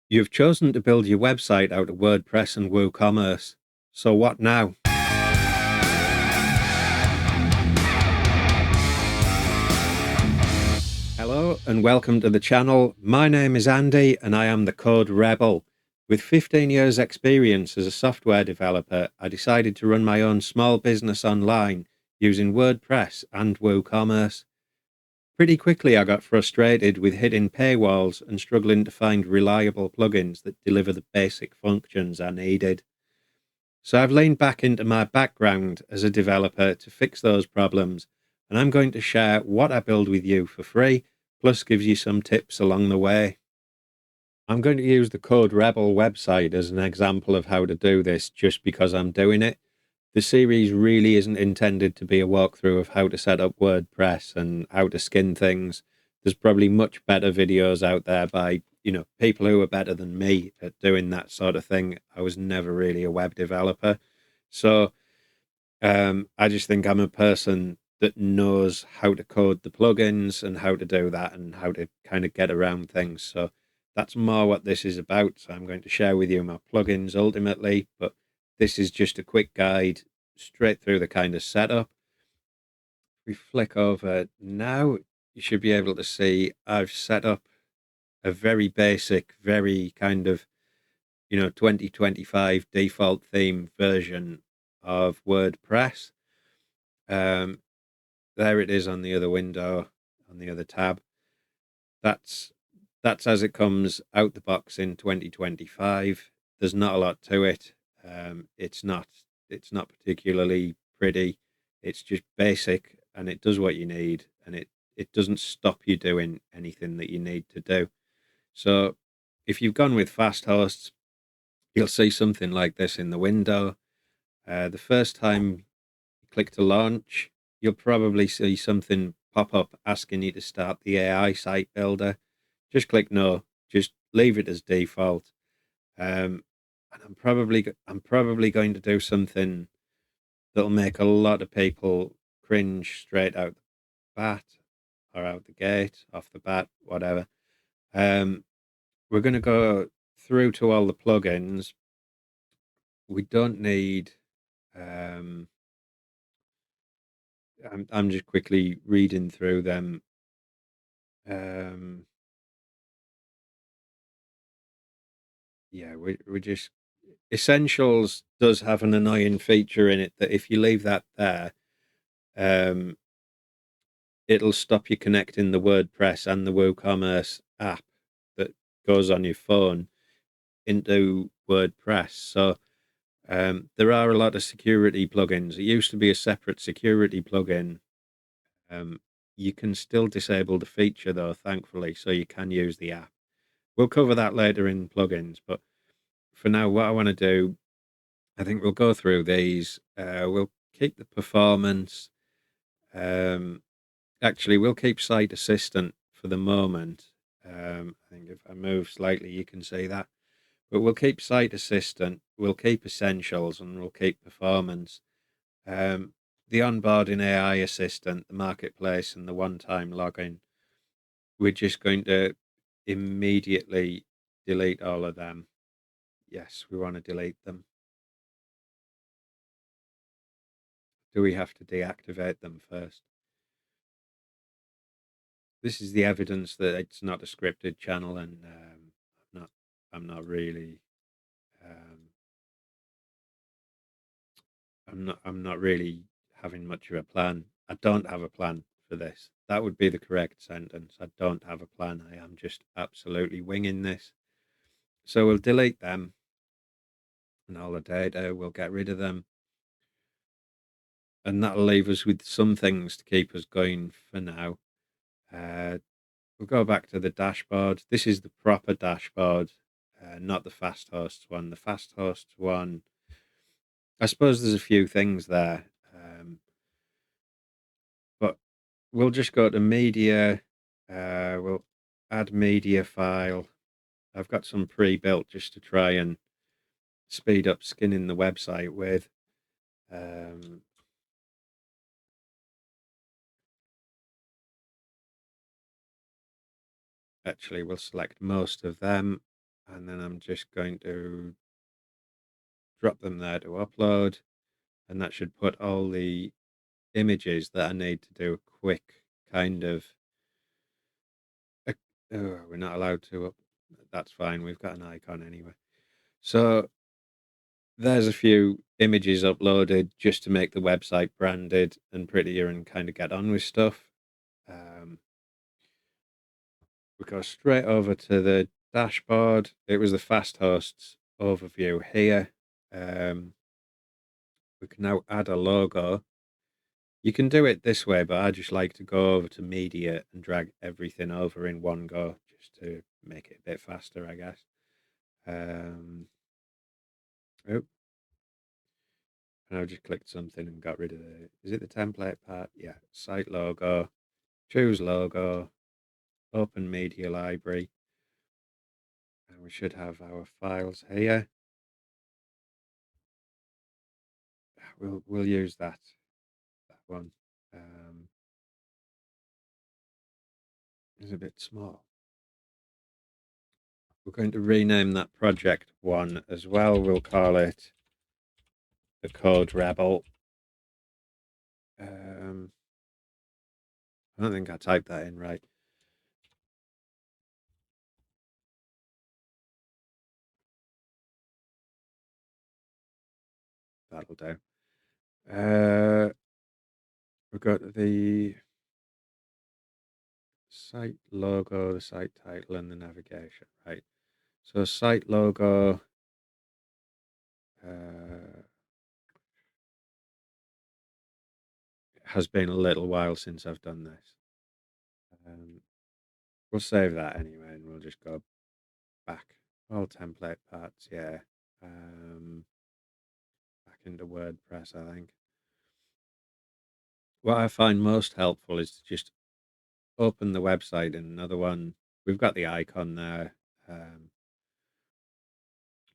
You've chosen to build your website out of WordPress and WooCommerce. So what now? Hello and welcome to the channel. My name is Andy and I am the Code Rebel. With 15 years experience as a software developer, I decided to run my own small business online using WordPress and WooCommerce. Pretty quickly I got frustrated with hitting paywalls and struggling to find reliable plugins that deliver the basic functions I needed. So I've leaned back into my background as a developer to fix those problems, and I'm going to share what I build with you for free, plus gives you some tips along the way. I'm going to use the Code Rebel website as an example of how to do this just because I'm doing it. The series really isn't intended to be a walkthrough of how to set up WordPress and how to skin things. There's probably much better videos out there by, people who are better than me at doing that sort of thing. I was never really a web developer. So I just think I'm a person that knows how to code the plugins and how to do that and how to kind of get around things. So that's more what this is about. So I'm going to share with you my plugins ultimately, but this is just a quick guide straight through the kind of setup. If we flick over now, you should be able to see I've set up a very basic, very kind of, 2025 default theme version of WordPress. There it is on the other window, on the other tab. That's as it comes out the box in 2025. There's not a lot to it. It's not particularly pretty. It's just basic and it does what you need, and it doesn't stop you doing anything that you need to do. So if you've gone with fast hosts, you'll see something like this in the window. The first time you click to launch, you'll probably see something pop up asking you to start the AI site builder. Just click no, just leave it as default. And I'm probably going to do something that'll make a lot of people cringe straight out the bat or out the gate, off the bat, whatever. We're going to go through to all the plugins. We don't need. I'm just quickly reading through them. Yeah, we just Essentials does have an annoying feature in it that if you leave that there, um, it'll stop you connecting the WordPress and the WooCommerce app that goes on your phone into WordPress. So there are a lot of security plugins. It used to be a separate security plugin. You can still disable the feature though, thankfully, so you can use the app. We'll cover that later in plugins, but for now, what I want to do, I think we'll go through these. We'll keep the performance. Actually, we'll keep Site Assistant for the moment. I think if I move slightly, you can see that. But we'll keep Site Assistant, we'll keep Essentials, and we'll keep Performance. The onboarding AI assistant, the marketplace, and the one-time login, we're just going to immediately delete all of them. Yes, we want to delete them. Do we have to deactivate them first? This is the evidence that it's not a scripted channel, and I'm not really, um, I'm not really having much of a plan. I don't have a plan for this. That would be the correct sentence. I don't have a plan. I am just absolutely winging this. So we'll delete them and all the data. We'll get rid of them, and that'll leave us with some things to keep us going for now. We'll go back to the dashboard. This is the proper dashboard, not the fast hosts one. The fast hosts one, I suppose there's a few things there, but we'll just go to media. We'll add media file. I've got some pre-built just to try and speed up skinning the website with. Actually, we'll select most of them. and then I'm just going to drop them there to upload, and that should put all the images that I need to do a quick kind of. Oh, we're not allowed to up. That's fine. We've got an icon anyway. So there's a few images uploaded just to make the website branded and prettier and kind of get on with stuff. We go straight over to the dashboard. It was the fast hosts overview here. We can now add a logo. You can do it this way, but I just like to go over to media and drag everything over in one go just to make it a bit faster, I guess. Oh, and I just clicked something and got rid of it. Is it the template part? Yeah, site logo, choose logo, open media library, and we should have our files here. We'll use that one. It's a bit small. We're going to rename that project one as well. We'll call it the Code Rebel. I don't think I typed that in right. That'll do. We've got the site logo, the site title, and the navigation, right? So site logo, has been a little while since I've done this. We'll save that anyway, and we'll just go back. All template parts, yeah. Back into WordPress, I think. What I find most helpful is to just open the website in another one. We've got the icon there.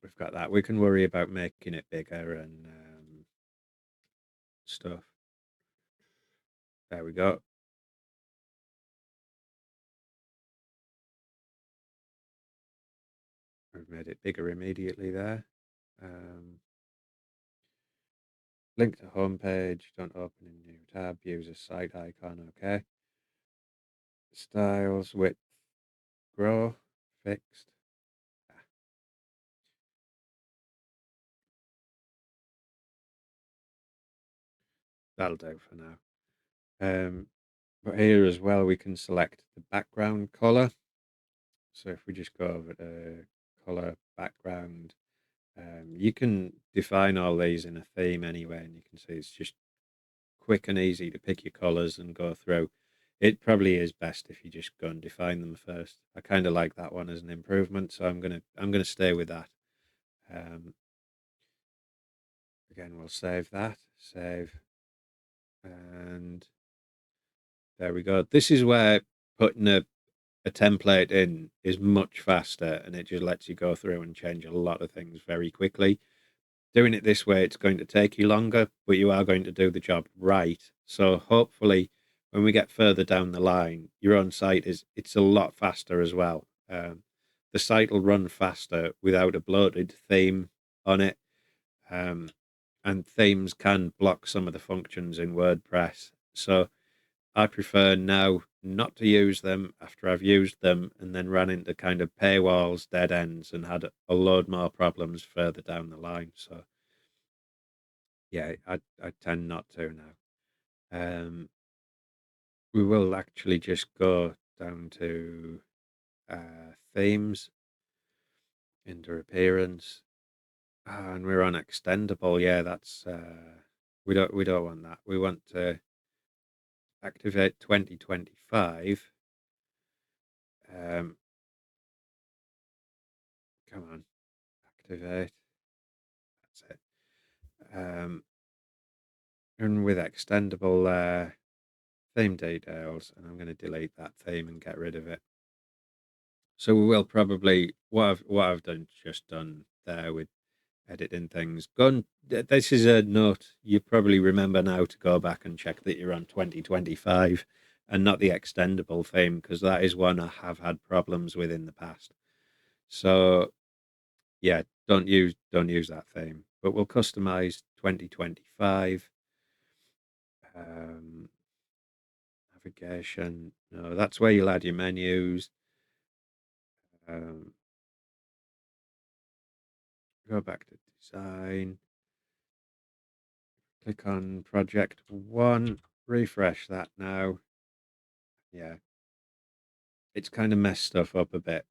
We've got that. We can worry about making it bigger and stuff. There we go. We've made it bigger immediately there. Link to homepage. Don't open in new tab. Use a site icon. Okay. Styles, width, grow, fixed. That'll do for now. But here as well, we can select the background color. So if we just go over to color background, you can define all these in a theme anyway, and you can see it's just quick and easy to pick your colors and go through. It probably is best if you just go and define them first. I kind of like that one as an improvement, so I'm gonna stay with that. Again, we'll save that. Save, and there we go. This is where putting a template in is much faster, and it just lets you go through and change a lot of things very quickly. Doing it this way, it's going to take you longer, but you are going to do the job right. So hopefully, when we get further down the line, your own site it's a lot faster as well. The site will run faster without a bloated theme on it, and themes can block some of the functions in WordPress. So I prefer now not to use them after I've used them and then ran into kind of paywalls, dead ends, and had a load more problems further down the line. So yeah, I tend not to now. We will actually just go down to themes, into appearance, and we're on extendable. Yeah, that's we don't want that. We want to activate 2025. Come on, activate. That's it. And with extendable theme details, and I'm going to delete that theme and get rid of it. So we will probably what I've just done there with editing things. This is a note you probably remember now to go back and check that you're on 2025 and not the extendable theme, because that is one I have had problems with in the past. So yeah, don't use that theme. But we'll customize 2025. Um, Navigation. No, that's where you'll add your menus. Um, Go back to design. Click on project one. Refresh that now. Yeah, it's kind of messed stuff up a bit.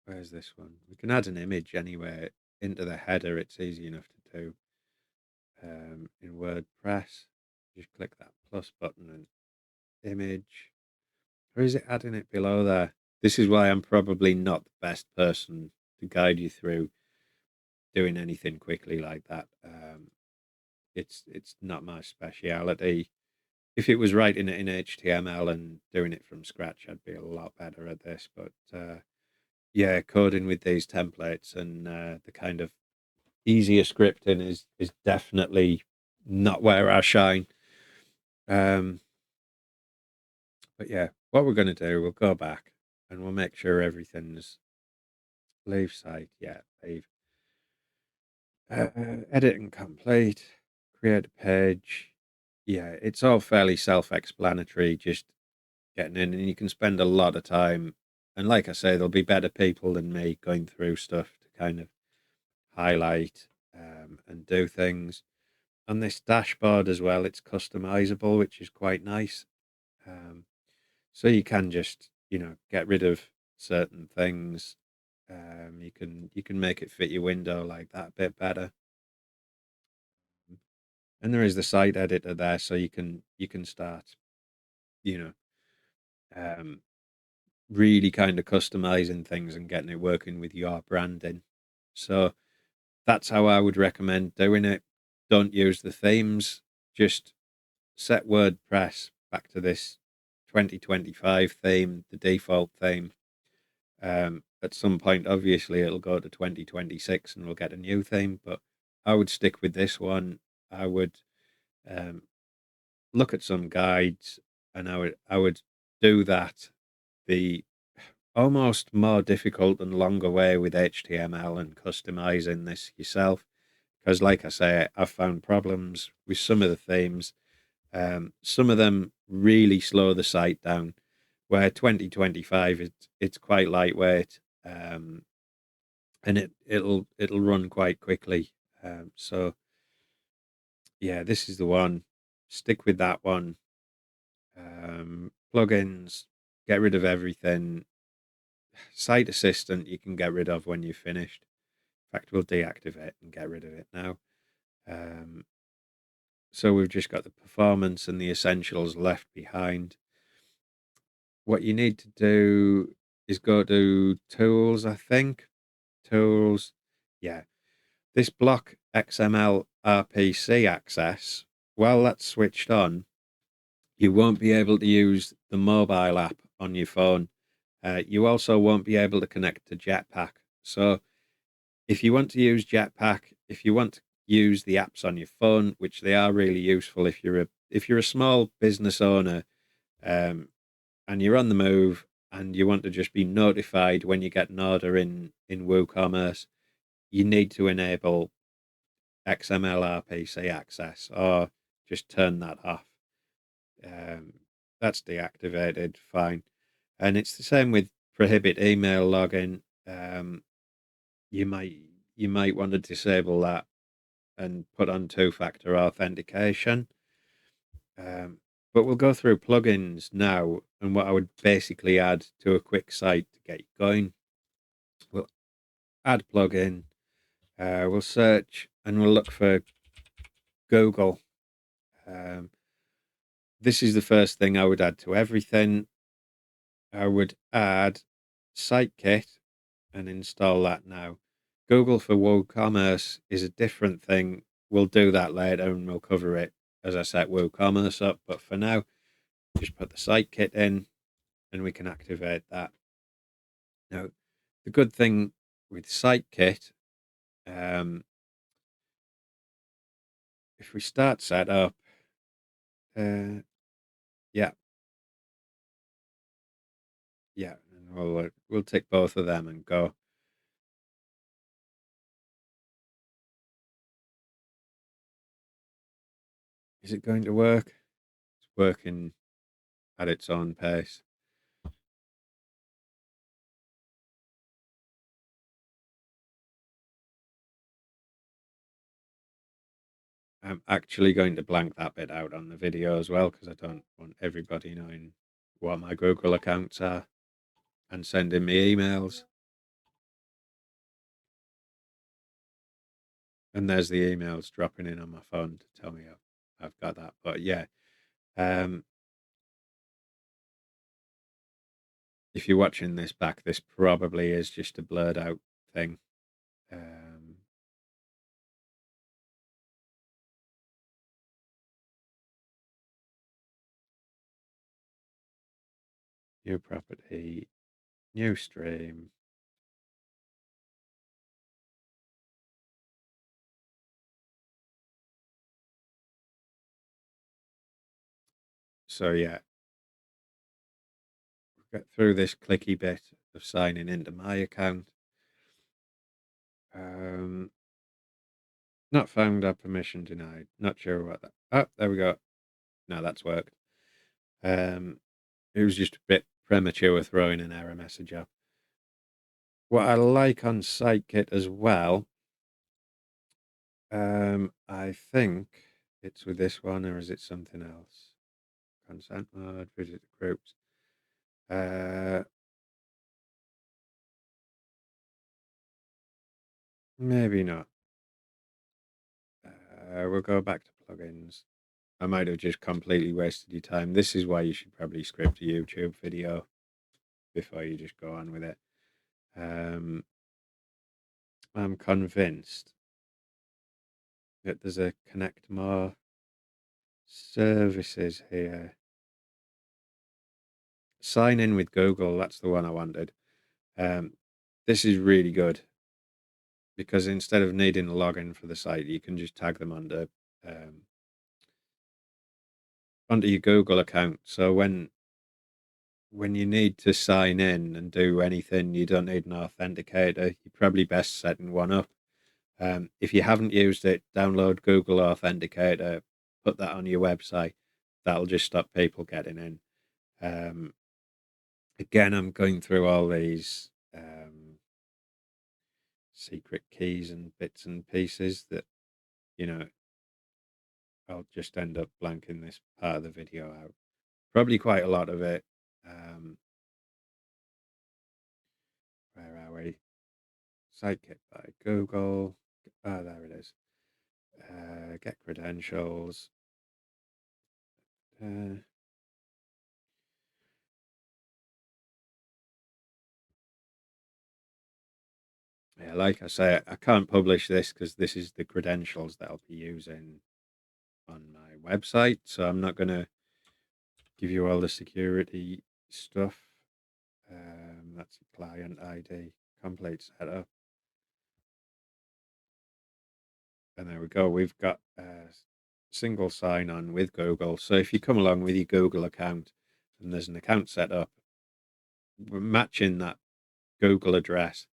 Where's this one? We can add an image anywhere into the header. It's easy enough to do in WordPress. Just click that plus button and image. Or is it adding it below there? This is why I'm probably not the best person to guide you through doing anything quickly like that. It's not my speciality. If it was writing it in HTML and doing it from scratch, I'd be a lot better at this. But yeah, coding with these templates and the kind of easier scripting is definitely not where I shine. But yeah, what we're going to do, we'll go back and we'll make sure everything's leave site. Yeah, leave. Edit and complete. Create a page. Yeah, it's all fairly self-explanatory. Just getting in, and you can spend a lot of time. And like I say, there'll be better people than me going through stuff to kind of highlight and do things. On this dashboard as well, it's customizable, which is quite nice. Um, so you can just, get rid of certain things. You can make it fit your window like that a bit better. And there is the site editor there, so you can start, you know, um, really kind of customizing things and getting it working with your branding. So that's how I would recommend doing it. Don't use the themes. Just set WordPress back to this 2025 theme, the default theme. At some point, obviously, it'll go to 2026 and we'll get a new theme, but I would stick with this one. I would um, look at some guides and I would do that the almost more difficult and longer way with HTML and customizing this yourself. Because, like I say, I've found problems with some of the themes. Some of them really slow the site down, where 2025 it's quite lightweight, and it'll run quite quickly. So yeah, this is the one. Stick with that one. Plugins, get rid of everything. Site assistant you can get rid of when you've finished. In fact, we'll deactivate and get rid of it now. Um, so we've just got the performance and the essentials left behind. What you need to do is go to tools, I think. Tools. Yeah. This block XML RPC access, while that's switched on, you won't be able to use the mobile app on your phone. You also won't be able to connect to Jetpack. So if you want to use Jetpack, if you want to use the apps on your phone, which they are really useful if you're a small business owner, um, and you're on the move and you want to just be notified when you get an order in WooCommerce, you need to enable XML RPC access or just turn that off. Um, that's deactivated, fine. And it's the same with prohibit email login. You might you might want to disable that and put on two-factor authentication. But we'll go through plugins now and what I would basically add to a quick site to get you going. We'll add plugin. We'll search and we'll look for Google. Um, this is the first thing I would add to everything. I would add SiteKit and install that now. Google for WooCommerce is a different thing. We'll do that later and we'll cover it as I set WooCommerce up. But for now, just put the SiteKit in and we can activate that. Now, the good thing with SiteKit, um, if we start setup, uh, yeah, yeah, We'll tick both of them and go. Is it going to work? It's working at its own pace. I'm actually going to blank that bit out on the video as well because I don't want everybody knowing what my Google accounts are and sending me emails. And there's the emails dropping in on my phone to tell me I've got that. But yeah, if you're watching this back, this probably is just a blurred out thing. New property, new stream. So yeah, get through this clicky bit of signing into my account. Not found, permission denied. Not sure what that. Oh, there we go. No, that's worked. It was just a bit premature throwing an error message up. What I like on SiteKit as well, I think it's with this one, or is it something else? Consent mode, visit groups. Maybe not. We'll go back to plugins. I might have just completely wasted your time. This is why you should probably script a YouTube video before you just go on with it. I'm convinced that there's a connect more services here. Sign in with Google, that's the one I wanted. This is really good because instead of needing a login for the site, you can just tag them onto your Google account. So when you need to sign in and do anything, you don't need an authenticator. You're probably best setting one up. If you haven't used it, download Google Authenticator, put that on your website. That'll just stop people getting in. Again, I'm going through all these secret keys and bits and pieces that, I'll just end up blanking this part of the video out. Probably quite a lot of it. Where are we? Sitekit by Google. Oh, there it is. Get credentials. Yeah, like I say, I can't publish this because this is the credentials that I'll be using on my website. So I'm not going to give you all the security stuff. That's client ID, complete setup. And there we go. We've got a single sign on with Google. So if you come along with your Google account and there's an account set up, we're matching that Google address.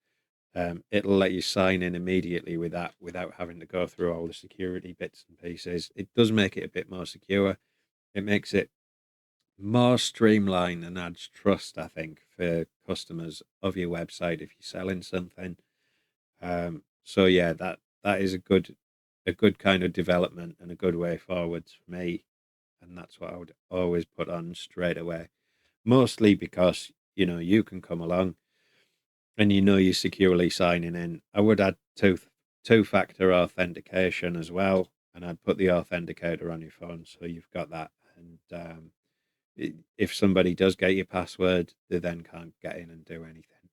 It'll let you sign in immediately with that without having to go through all the security bits and pieces. It does make it a bit more secure. It makes it more streamlined and adds trust, I think, for customers of your website if you're selling something. So yeah, that is a good kind of development and a good way forwards for me. And that's what I would always put on straight away. Mostly because, you can come along and you're securely signing in. I would add two-factor authentication as well, and I'd put the authenticator on your phone so you've got that. And if somebody does get your password, they then can't get in and do anything.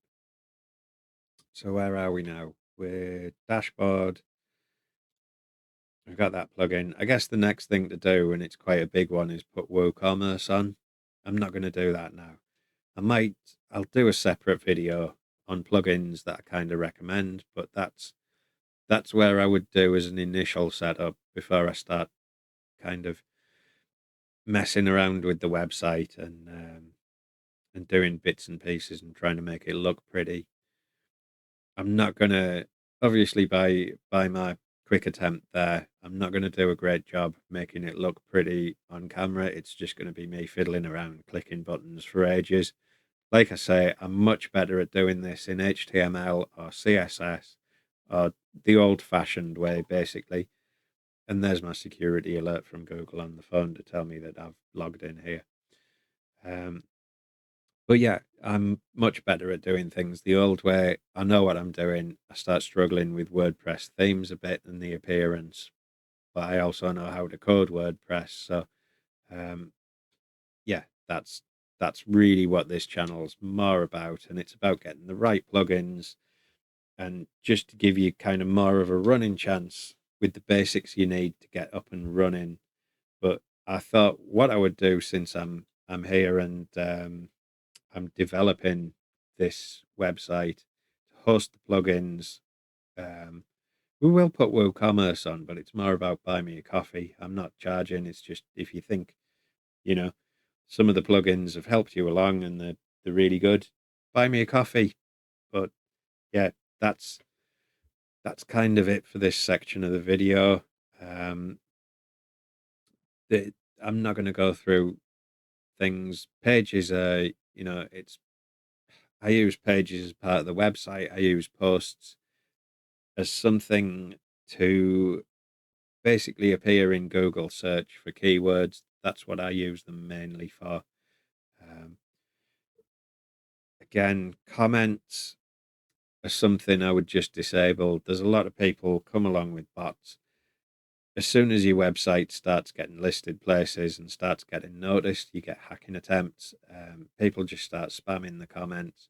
So where are we now? We're dashboard. We've got that plugin. I guess the next thing to do, and it's quite a big one, is put WooCommerce on. I'm not going to do that now. I'll do a separate video on plugins that I kind of recommend, but that's where I would do as an initial setup before I start kind of messing around with the website and and doing bits and pieces and trying to make it look pretty. I'm not gonna obviously by my quick attempt there, I'm not gonna do a great job making it look pretty on camera. It's just gonna be me fiddling around, clicking buttons for ages. Like I say, I'm much better at doing this in HTML or CSS or the old-fashioned way, basically. And there's my security alert from Google on the phone to tell me that I've logged in here. Um, But yeah, I'm much better at doing things the old way. I know what I'm doing. I start struggling with WordPress themes a bit and the appearance, but I also know how to code WordPress. So um, yeah, that's really what this channel's more about, and it's about getting the right plugins and just to give you kind of more of a running chance with the basics you need to get up and running. But I thought what I would do since I'm here and I'm developing this website to host the plugins. Um, we will put WooCommerce on, but it's more about buy me a coffee. I'm not charging. It's just if you think, you know, some of the plugins have helped you along and they're really good, buy me a coffee. But yeah, that's that's kind of it for this section of the video. Um, the, I'm not going to go through things. Pages are, it's I use Pages as part of the website. I use posts as something to basically appear in Google search for keywords. That's what I use them mainly for. Um, Again, comments are something I would just disable. There's a lot of people come along with bots. As soon as your website starts getting listed places and starts getting noticed, you get hacking attempts. People just start spamming the comments.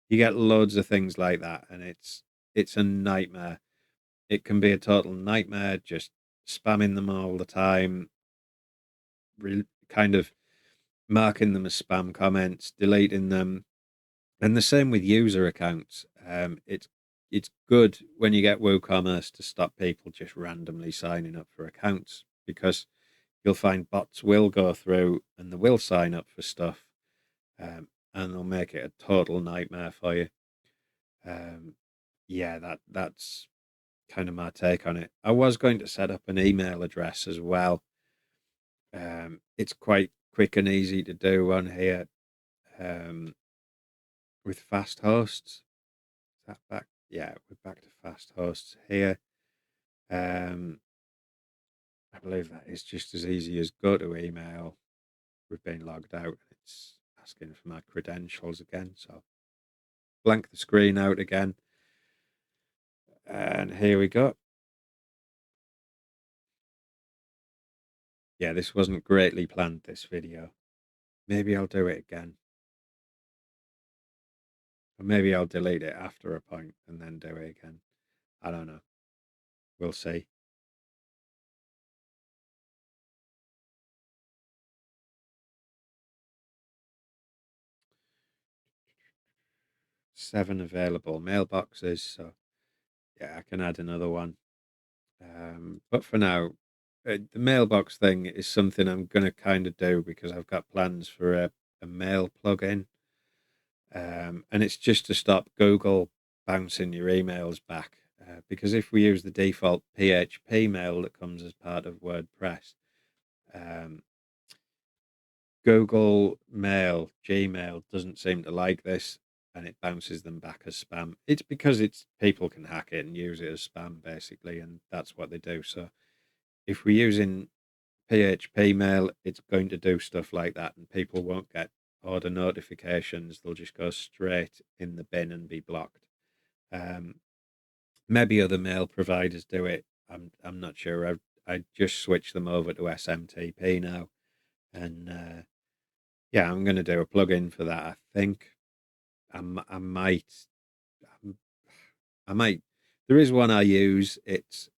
You get loads of things like that, and it's a nightmare. It can be a total nightmare just spamming them all the time, kind of marking them as spam comments, deleting them, and the same with user accounts. It's good when you get WooCommerce to stop people just randomly signing up for accounts because you'll find bots will go through and they will sign up for stuff, and they'll make it a total nightmare for you. Um, yeah, that's kind of my take on it. I was going to set up an email address as well. It's quite quick and easy to do on here um, with fast hosts. Is that back? Yeah, we're back to fast hosts here. Um, I believe that is just as easy as go to email. We've been logged out. It's asking for my credentials again. So blank the screen out again. And here we go. Yeah, this wasn't greatly planned, this video. Maybe I'll do it again. Or maybe I'll delete it after a point and then do it again. I don't know. We'll see. Seven available mailboxes. So yeah, I can add another one. But for now, the mailbox thing is something I'm going to kind of do because I've got plans for a mail plugin. And it's just to stop Google bouncing your emails back. Because if we use the default PHP mail that comes as part of WordPress, um, Google Mail, Gmail doesn't seem to like this and it bounces them back as spam. It's because it's people can hack it and use it as spam basically, and that's what they do. So if we're using PHP mail, it's going to do stuff like that and people won't get order notifications. They'll just go straight in the bin and be blocked. Um, Maybe other mail providers do it. I'm not sure. I just switched them over to SMTP now, and yeah, I'm going to do a plugin for that. I think I might um, I might. There is one I use. It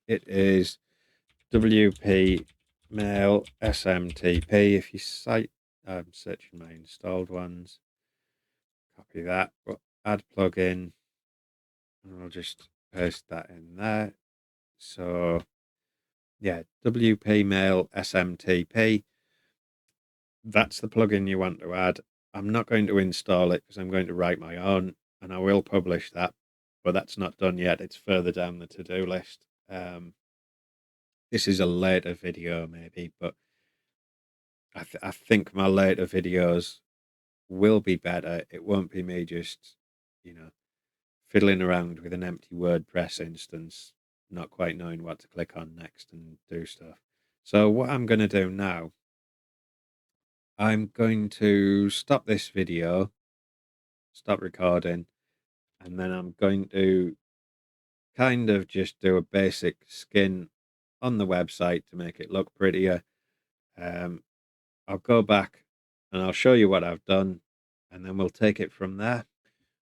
is WP Mail SMTP. If you cite, I'm searching my installed ones. Copy that. But add plugin, and I'll just paste that in there. So yeah, WP Mail SMTP. That's the plugin you want to add. I'm not going to install it because I'm going to write my own, and I will publish that, but that's not done yet. It's further down the to-do list. This is a later video maybe, but I think my later videos will be better. It won't be me just, you know, fiddling around with an empty WordPress instance, not quite knowing what to click on next and do stuff. So what I'm going to do now, I'm going to stop this video, stop recording, and then I'm going to kind of just do a basic skin on the website to make it look prettier. Um, I'll go back and I'll show you what I've done, and then we'll take it from there.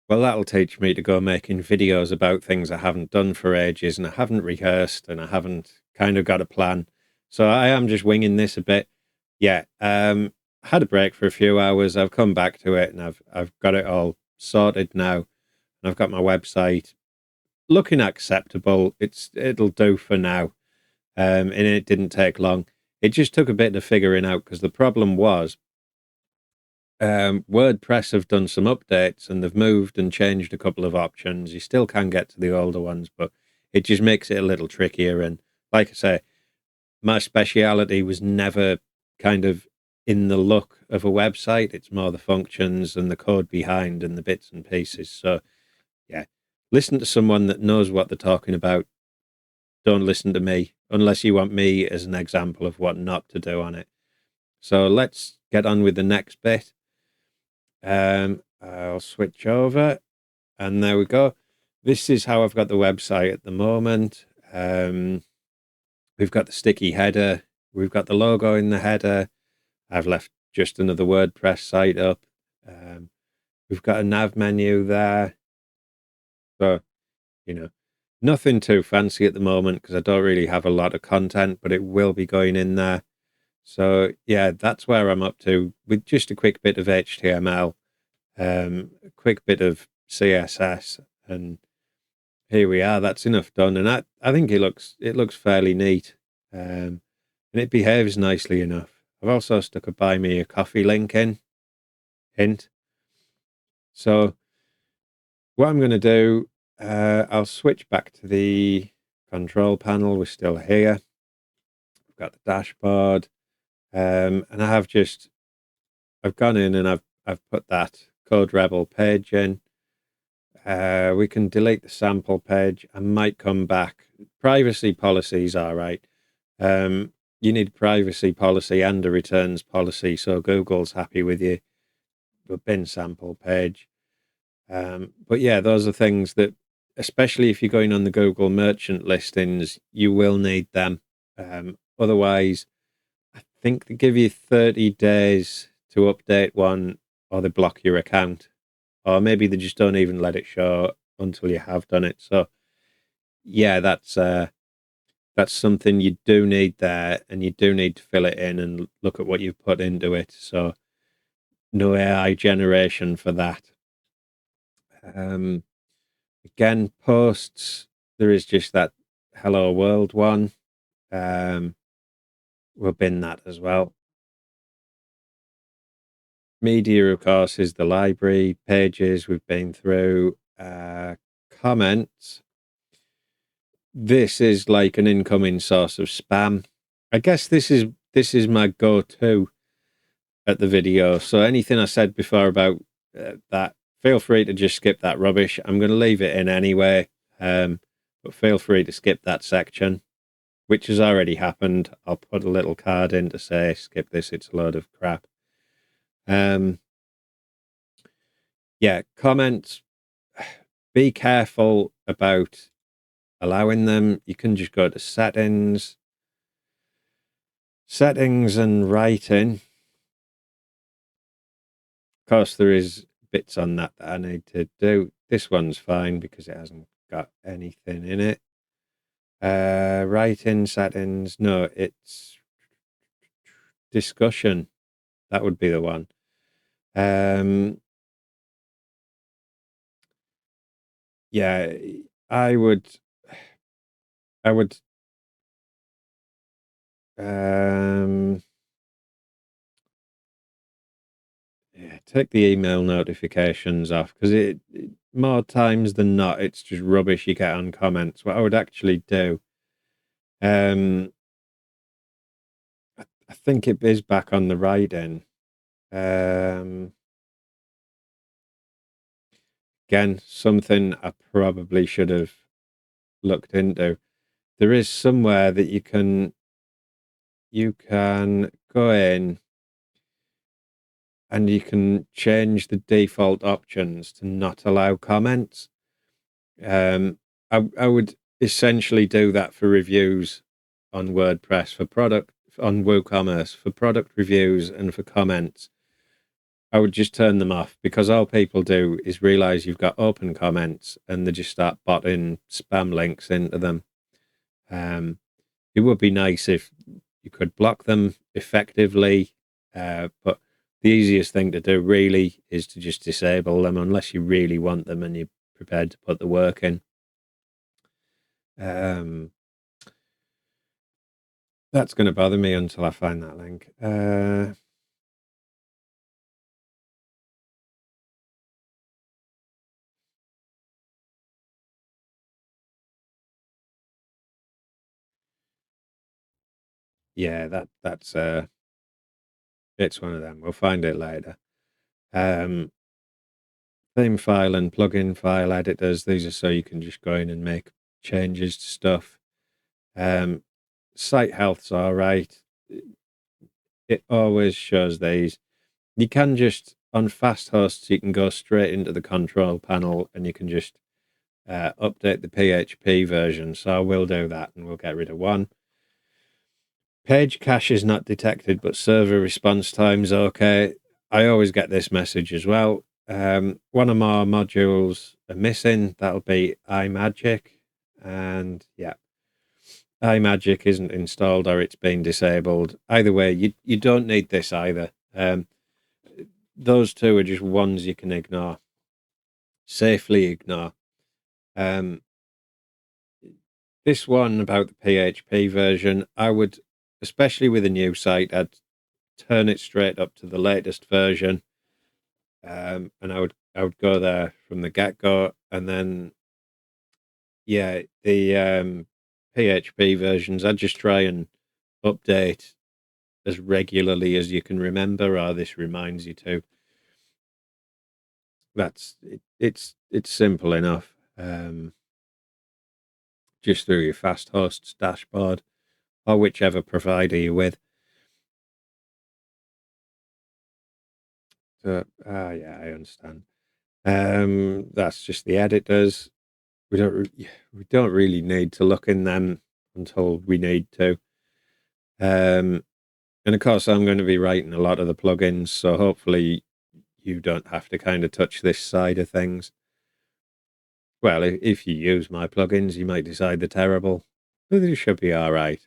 Well, that'll teach me to go making videos about things I haven't done for ages, and I haven't rehearsed, and I haven't kind of got a plan. So I am just winging this a bit. Yeah, had a break for a few hours. I've come back to it, and I've got it all sorted now. And I've got my website looking acceptable. It'll do for now. And it didn't take long. It just took a bit of figuring out because the problem was WordPress have done some updates and they've moved and changed a couple of options. You still can get to the older ones, but it just makes it a little trickier. And like I say, my speciality was never kind of in the look of a website. It's more the functions and the code behind and the bits and pieces. So yeah, listen to someone that knows what they're talking about. Don't listen to me unless you want me as an example of what not to do on it. So let's get on with the next bit. I'll switch over and there we go. This is how I've got the website at the moment. We've got the sticky header. We've got the logo in the header. I've left just another WordPress site up. We've got a nav menu there. So, you know, nothing too fancy at the moment because I don't really have a lot of content, but it will be going in there. So yeah, that's where I'm up to with just a quick bit of HTML, a quick bit of CSS, and here we are. That's enough done, and I think it looks fairly neat, and it behaves nicely enough. I've also stuck a buy me a coffee link in, hint. So what I'm going to do, I'll switch back to the control panel. We're still here. We've got the dashboard, and I've gone in and I've put that Code Rebel page in. We can delete the sample page. I might come back. Privacy policies are right. You need privacy policy and a returns policy, so Google's happy with you. The bin sample page. But yeah, those are things that, especially if you're going on the Google merchant listings, you will need them. Otherwise, I think they give you 30 days to update one, or they block your account, or maybe they just don't even let it show until you have done it. So yeah, that's something you do need there, and you do need to fill it in and look at what you've put into it. So no AI generation for that. Again, posts, there is just that hello world one. We'll bin that as well. Media, of course, is the library. Pages we've been through. Comments. This is like an incoming source of spam. I guess this is my go-to at the video. So anything I said before about that, feel free to just skip that rubbish. I'm going to leave it in anyway, but feel free to skip that section, which has already happened. I'll put a little card in to say, skip this, it's a load of crap. Yeah, comments, be careful about allowing them. You can just go to settings and writing. Of course, there is bits on that I need to do. This one's fine because it hasn't got anything in it. Writing settings, no, it's discussion. That would be the one. Yeah, I would Yeah, take the email notifications off, because more times than not, it's just rubbish you get on comments. What I would actually do, um, I think it is back on the write-in. Um, Again, something I probably should have looked into. There is somewhere that you can go in and you can change the default options to not allow comments. I would essentially do that for reviews on WordPress, for product on WooCommerce, for product reviews and for comments. I would just turn them off, because all people do is realize you've got open comments and they just start botting spam links into them. It would be nice if you could block them effectively, but the easiest thing to do really is to just disable them, unless you really want them and you're prepared to put the work in. Um, that's going to bother me until I find that link. Yeah, that's it's one of them. We'll find it later. Um, Theme file and plugin file editors. These are so you can just go in and make changes to stuff. Site health's all right. It always shows these. You can just, on fast hosts, you can go straight into the control panel and you can just update the PHP version. So I will do that and we'll get rid of one. Page cache is not detected, but server response time's okay. I always get this message as well. One of my modules are missing. That'll be iMagick. And yeah, iMagick isn't installed or it's been disabled. Either way, you don't need this either. Those two are just ones you can ignore. Safely ignore. This one about the PHP version, I would, especially with a new site, I'd turn it straight up to the latest version. And I would go there from the get-go, and then yeah, the PHP versions I'd just try and update as regularly as you can remember, or this reminds you to. That's it, it's simple enough. Just through your fast hosts dashboard or whichever provider you're with. So yeah, I understand. That's just the editors. We don't really need to look in them until we need to. And of course, I'm going to be writing a lot of the plugins, so hopefully you don't have to kind of touch this side of things. Well, if you use my plugins, you might decide they're terrible, but they should be all right.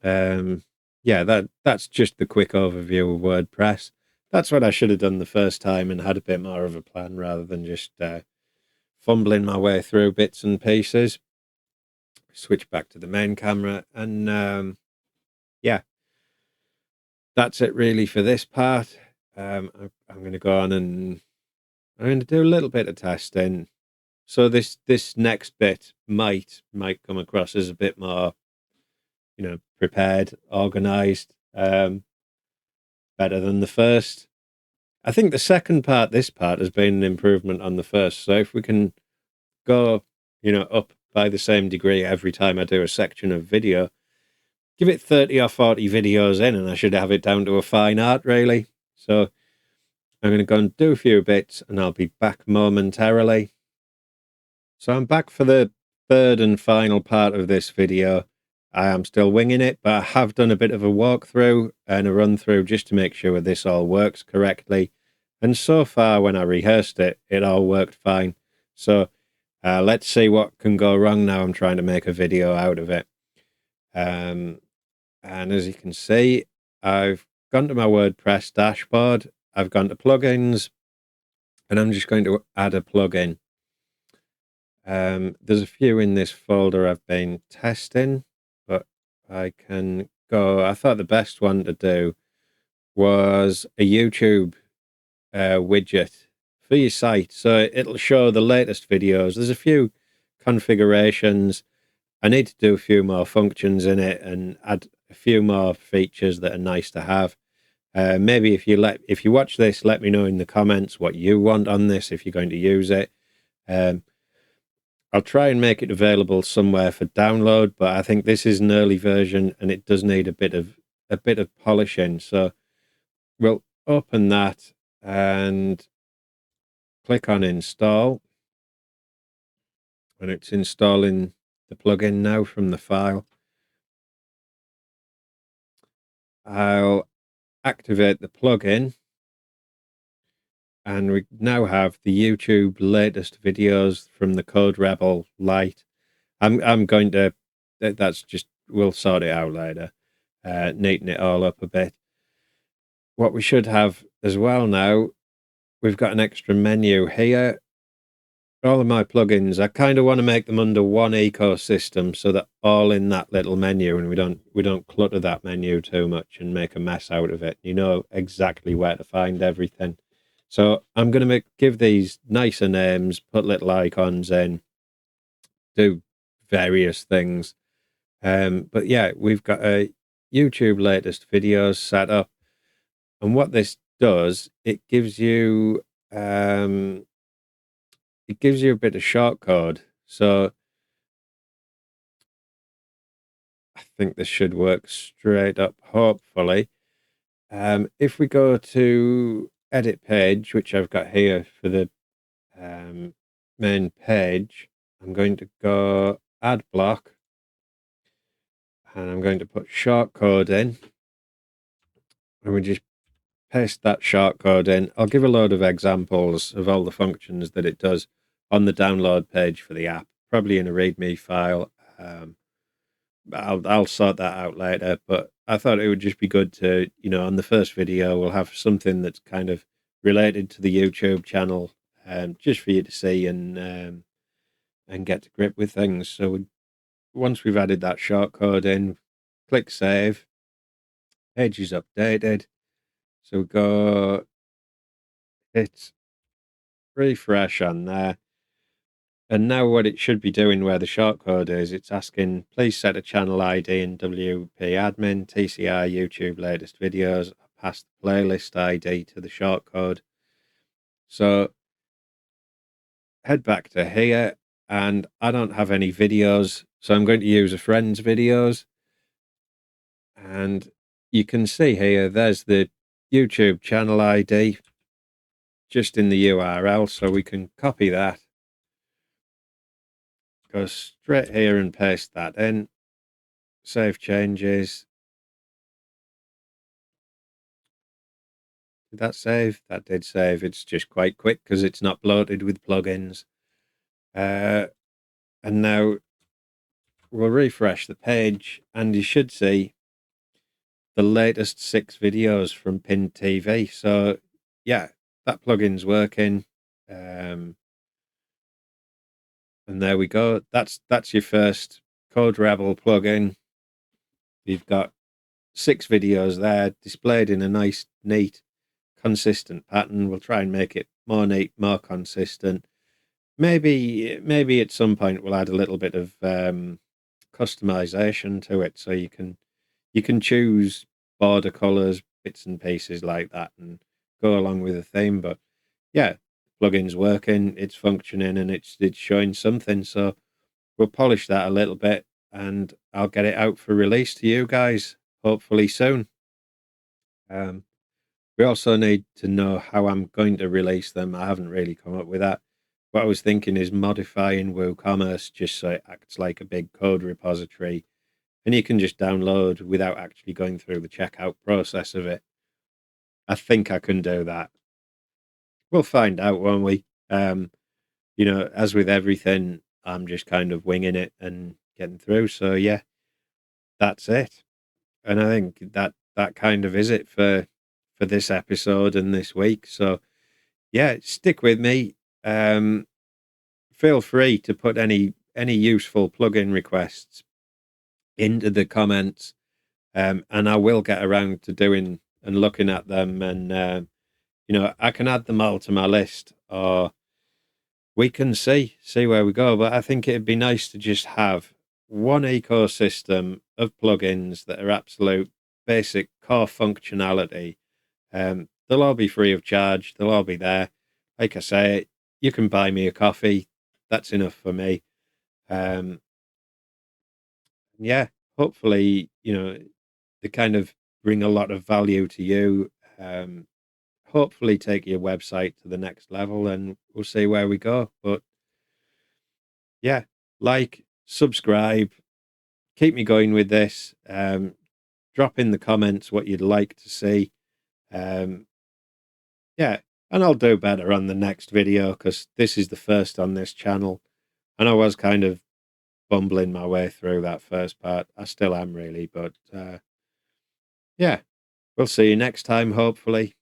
Yeah, that's just the quick overview of WordPress. That's what I should have done the first time and had a bit more of a plan rather than just fumbling my way through bits and pieces. Switch back to the main camera, and yeah, that's it really for this part. I'm going to go on and I'm going to do a little bit of testing. So this next bit might come across as a bit more, prepared, organized, better than the first. I think the second part, this part, has been an improvement on the first. So if we can go, up by the same degree every time I do a section of video, give it 30 or 40 videos in, and I should have it down to a fine art, really. So I'm going to go and do a few bits, and I'll be back momentarily. So I'm back for the third and final part of this video. I am still winging it, but I have done a bit of a walkthrough and a run through just to make sure this all works correctly. And so far, when I rehearsed it, it all worked fine. So let's see what can go wrong now. I'm trying to make a video out of it. And as you can see, I've gone to my WordPress dashboard. I've gone to plugins, and I'm just going to add a plugin. There's a few in this folder I've been testing, but I can go. I thought the best one to do was a YouTube widget for your site. So it'll show the latest videos. There's a few configurations. I need to do a few more functions in it and add a few more features that are nice to have. Maybe if you watch this, let me know in the comments what you want on this if you're going to use it. I'll try and make it available somewhere for download, but I think this is an early version and it does need a bit of polishing. So we'll open that and click on install, and it's installing the plugin now from the file. I'll activate the plugin, and we now have the YouTube latest videos from the Code Rebel Lite. I'm going to, that's just, we'll sort it out later, neaten it all up a bit. What we should have as well now, we've got an extra menu here. All of my plugins, I kind of want to make them under one ecosystem so that all in that little menu, and we don't clutter that menu too much and make a mess out of it. You know exactly where to find everything. So I'm going to give these nicer names, put little icons in, do various things. But yeah, we've got a YouTube latest videos set up, and what this does, it gives you a bit of shortcode. So I think this should work straight up, hopefully. If we go to edit page, which I've got here for the main page, I'm going to go add block, and I'm going to put shortcode in, and we just paste that shortcode in. I'll give a load of examples of all the functions that it does on the download page for the app, probably in a README file. I'll sort that out later, but I thought it would just be good to, on the first video, we'll have something that's kind of related to the YouTube channel, just for you to see and get to grip with things. So once we've added that shortcode in, click save, page is updated. So go hit refresh on there. And now what it should be doing where the shortcode is, it's asking, please set a channel ID in WP admin, TCR YouTube latest videos, pass the playlist ID to the shortcode. So head back to here, and I don't have any videos, so I'm going to use a friend's videos. And you can see here, there's the YouTube channel ID just in the URL, so we can copy that. Go straight here and paste that in. Save changes. Did that save? That did save. It's just quite quick because it's not bloated with plugins. And now we'll refresh the page, and you should see the latest 6 videos from Pin TV. So yeah, that plugin's working. And there we go. That's your first Code Rebel plugin. You've got 6 videos there displayed in a nice, neat, consistent pattern. We'll try and make it more neat, more consistent. Maybe at some point we'll add a little bit of customization to it, so you can choose border colors, bits and pieces like that, and go along with the theme. But yeah, plugin's working, it's functioning, and it's showing something. So we'll polish that a little bit, and I'll get it out for release to you guys hopefully soon. We also need to know how I'm going to release them. I haven't really come up with that. What I was thinking is modifying WooCommerce just so it acts like a big code repository, and you can just download without actually going through the checkout process of it. I think I can do that. We'll find out, won't we? As with everything, I'm just kind of winging it and getting through. So yeah, that's it. And I think that kind of is it for this episode and this week. So yeah, stick with me. Feel free to put any useful plugin requests into the comments, and I will get around to doing and looking at them and I can add them all to my list, or we can see where we go. But I think it'd be nice to just have one ecosystem of plugins that are absolute basic core functionality. They'll all be free of charge. They'll all be there. Like I say, you can buy me a coffee. That's enough for me. Um, yeah, hopefully, they kind of bring a lot of value to you. Hopefully take your website to the next level, and we'll see where we go. But yeah, like, subscribe, keep me going with this. Drop in the comments what you'd like to see. Um, yeah, and I'll do better on the next video because this is the first on this channel. And I was kind of bumbling my way through that first part. I still am really, but yeah, we'll see you next time, hopefully.